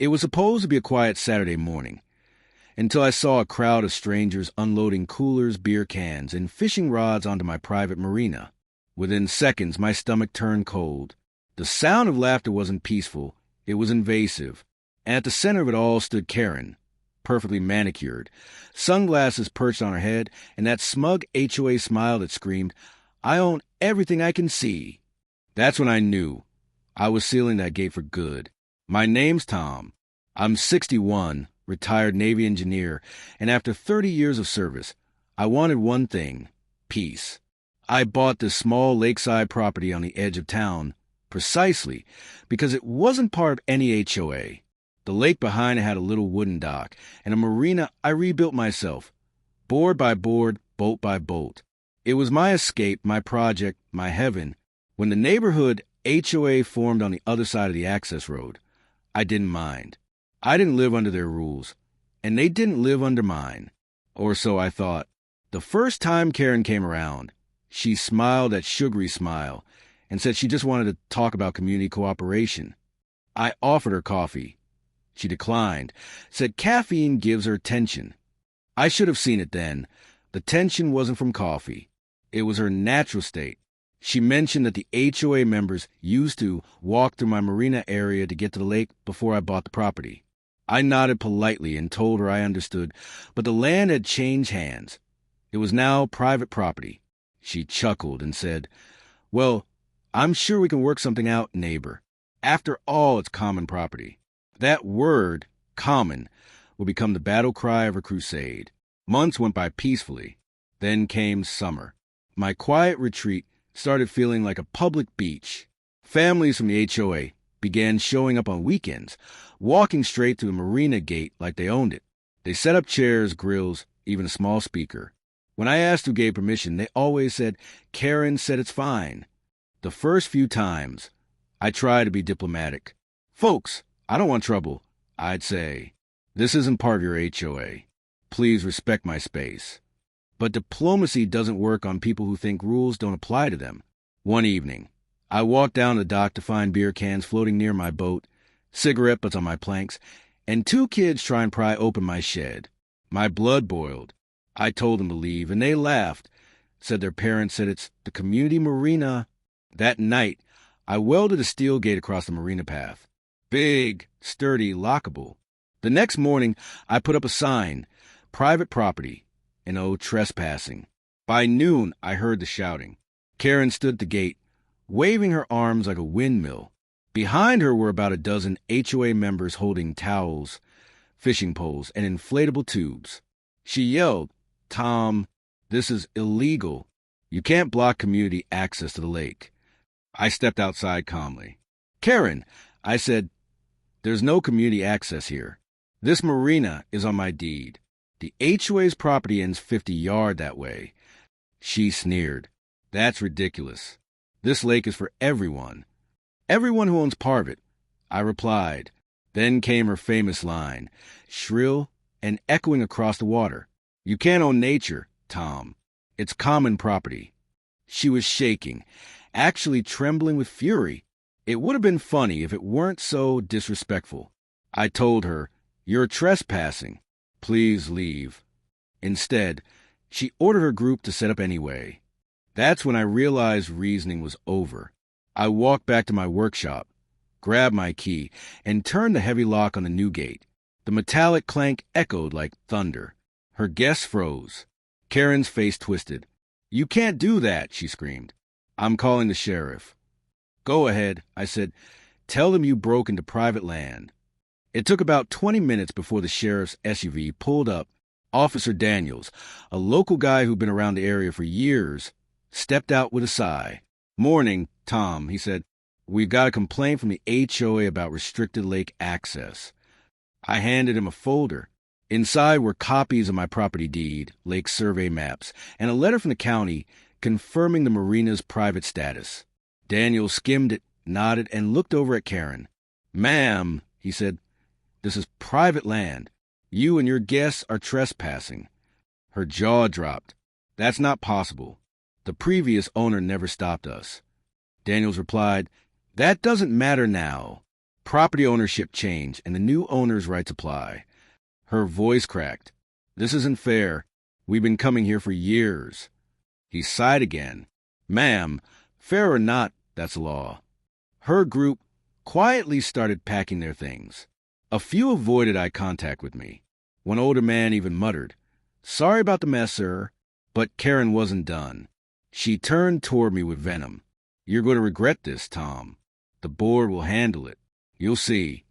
It was supposed to be a quiet Saturday morning, until I saw a crowd of strangers unloading coolers, beer cans, and fishing rods onto my private marina. Within seconds, my stomach turned cold. The sound of laughter wasn't peaceful, it was invasive. And at the center of it all stood Karen, perfectly manicured, sunglasses perched on her head, and that smug HOA smile that screamed, "I own everything I can see." That's when I knew I was sealing that gate for good. My name's Tom. I'm 61, retired Navy engineer, and after 30 years of service, I wanted one thing: peace. I bought this small lakeside property on the edge of town precisely because it wasn't part of any HOA. The lake behind it had a little wooden dock, and a marina I rebuilt myself, board by board, boat by boat. It was my escape, my project, my heaven. When the neighborhood HOA formed on the other side of the access road, I didn't mind. I didn't live under their rules, and they didn't live under mine. Or so I thought. The first time Karen came around, she smiled that sugary smile and said she just wanted to talk about community cooperation. I offered her coffee. She declined, said caffeine gives her tension. I should have seen it then. The tension wasn't from coffee. It was her natural state. She mentioned that the HOA members used to walk through my marina area to get to the lake before I bought the property. I nodded politely and told her I understood, but the land had changed hands. It was now private property. She chuckled and said, "Well, I'm sure we can work something out, neighbor. After all, it's common property." That word, common, would become the battle cry of her crusade. Months went by peacefully. Then came summer. My quiet retreat started feeling like a public beach. Families from the HOA began showing up on weekends, walking straight through the marina gate like they owned it. They set up chairs, grills, even a small speaker. When I asked who gave permission, they always said, "Karen said it's fine." The first few times, I tried to be diplomatic. "Folks, I don't want trouble," I'd say. "This isn't part of your HOA. Please respect my space." But diplomacy doesn't work on people who think rules don't apply to them. One evening, I walked down the dock to find beer cans floating near my boat, cigarette butts on my planks, and 2 kids try and pry open my shed. My blood boiled. I told them to leave, and they laughed, said their parents said it's the community marina. That night, I welded a steel gate across the marina path. Big, sturdy, lockable. The next morning, I put up a sign, "Private property," and no trespassing. By noon, I heard the shouting. Karen stood at the gate, waving her arms like a windmill. Behind her were about a dozen HOA members holding towels, fishing poles, and inflatable tubes. She yelled, "Tom, this is illegal. You can't block community access to the lake." I stepped outside calmly. "Karen," I said, "there's no community access here. This marina is on my deed. The HOA's property ends 50 yards that way." She sneered. "That's ridiculous. This lake is for everyone. Everyone who owns part of it." I replied. Then came her famous line, shrill and echoing across the water. "You can't own nature, Tom. It's common property." She was shaking, actually trembling with fury. It would have been funny if it weren't so disrespectful. I told her, "You're trespassing. Please leave." Instead, she ordered her group to set up anyway. That's when I realized reasoning was over. I walked back to my workshop, grabbed my key, and turned the heavy lock on the new gate. The metallic clank echoed like thunder. Her guests froze. Karen's face twisted. "You can't do that," she screamed. "I'm calling the sheriff." "Go ahead," I said. "Tell them you broke into private land." It took about 20 minutes before the sheriff's SUV pulled up. Officer Daniels, a local guy who'd been around the area for years, stepped out with a sigh. "Morning, Tom," he said. "We've got a complaint from the HOA about restricted lake access." I handed him a folder. Inside were copies of my property deed, lake survey maps, and a letter from the county confirming the marina's private status. Daniel skimmed it, nodded, and looked over at Karen. "Ma'am," he said, "this is private land. You and your guests are trespassing." Her jaw dropped. "That's not possible. The previous owner never stopped us." Daniels replied, "That doesn't matter now. Property ownership change and the new owner's rights apply. Her voice cracked. This isn't fair. We've been coming here for years. He sighed again. Ma'am, fair or not, that's law. Her group quietly started packing their things. A few avoided eye contact with me. One older man even muttered, Sorry about the mess, sir. But Karen wasn't done. She turned toward me with venom. You're going to regret this, Tom. The board will handle it. You'll see.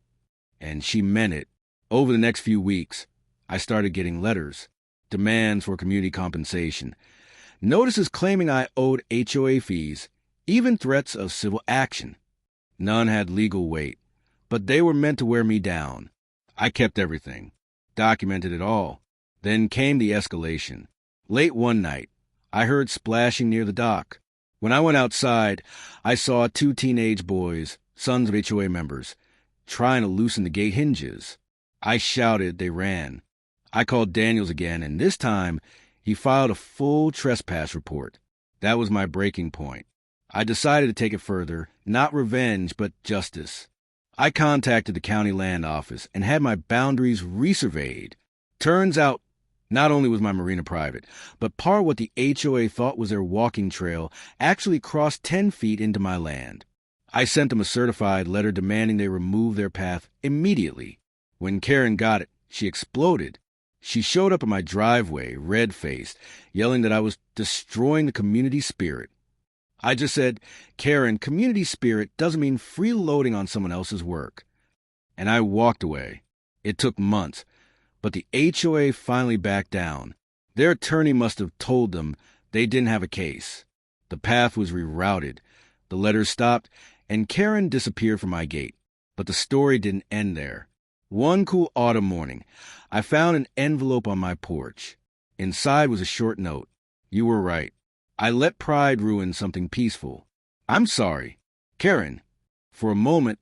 And she meant it. Over the next few weeks, I started getting letters, demands for community compensation, notices claiming I owed HOA fees, even threats of civil action. None had legal weight, but they were meant to wear me down. I kept everything, documented it all. Then came the escalation. Late one night, I heard splashing near the dock. When I went outside, I saw 2 teenage boys, sons of HOA members, trying to loosen the gate hinges. I shouted, they ran. I called Daniels again, and this time, he filed a full trespass report. That was my breaking point. I decided to take it further, not revenge, but justice. I contacted the county land office and had my boundaries resurveyed. Turns out, not only was my marina private, but part of what the HOA thought was their walking trail actually crossed 10 feet into my land. I sent them a certified letter demanding they remove their path immediately. When Karen got it, she exploded. She showed up at my driveway, red-faced, yelling that I was destroying the community spirit. I just said, Karen, community spirit doesn't mean freeloading on someone else's work. And I walked away. It took months, but the HOA finally backed down. Their attorney must have told them they didn't have a case. The path was rerouted. The letters stopped, and Karen disappeared from my gate. But the story didn't end there. One cool autumn morning, I found an envelope on my porch. Inside was a short note. You were right. I let pride ruin something peaceful. I'm sorry. Karen. For a moment,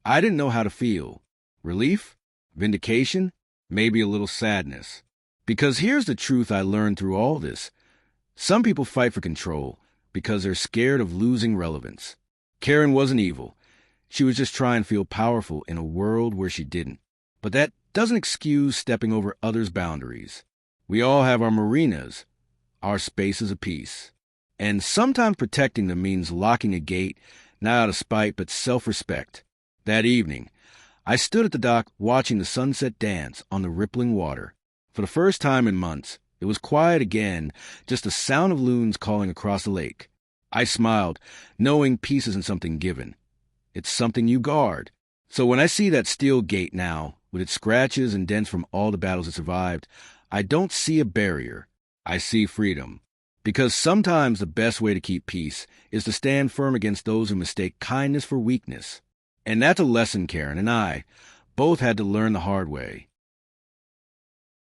I didn't know how to feel. Relief? Vindication? Maybe a little sadness. Because here's the truth I learned through all this. Some people fight for control because they're scared of losing relevance. Karen wasn't evil. She was just trying to feel powerful in a world where she didn't. But that doesn't excuse stepping over others' boundaries. We all have our marinas, our spaces of peace. And sometimes protecting them means locking a gate, not out of spite, but self-respect. That evening, I stood at the dock watching the sunset dance on the rippling water. For the first time in months, it was quiet again, just the sound of loons calling across the lake. I smiled, knowing peace isn't something given. It's something you guard. So when I see that steel gate now, with its scratches and dents from all the battles it survived, I don't see a barrier. I see freedom. Because sometimes the best way to keep peace is to stand firm against those who mistake kindness for weakness. And that's a lesson Karen and I both had to learn the hard way.